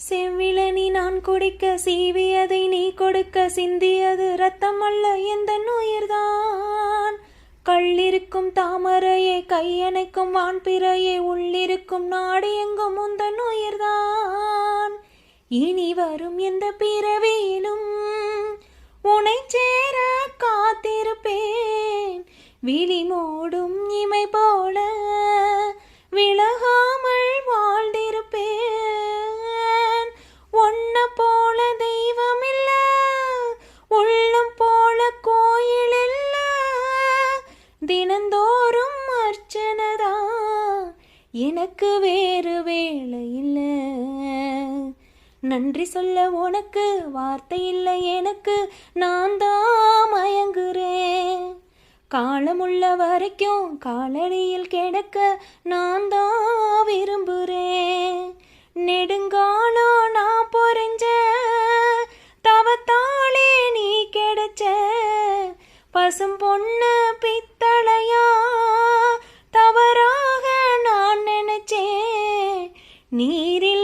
செவ்விளனி நான் குடிக்க சீவியதை நீ கொடுக்க சிந்தியது ரத்தம் அல்ல எந்த உயிர்தான். கள்ளிருக்கும் தாமரையே கையணைக்கும் வான்பிறையே உள்ளிருக்கும் நாடு எங்கும் உந்தன் உயிர்தான். இனி வரும் எந்த பிறவியிலும் உனை சேர காத்திருப்பேன். விழி மூடும் இமை போல விலகாமல் வாழ்ந்திருப்பேன். ஒன்ன போல தெய்வம் இல்ல, உள்ளம் போல கோயில் இல்ல, தினந்தோறும் அர்ச்சனைதான், எனக்கு வேறு வேலை இல்ல. நன்றி சொல்ல உனக்கு வார்த்தை இல்லை எனக்கு, நான் தான் மயங்குறேன். காலமுள்ள வரைக்கும் காலடியில் கிடக்க நான் தான் விரும்புகிறேன். நெடுங்காலம் நான் பொறிஞ்ச தவத்தாலே நீ கிடைச்ச பசும் பொண்ணு பித்தளையா தவறாக நான் நினைச்சேன். நீரில்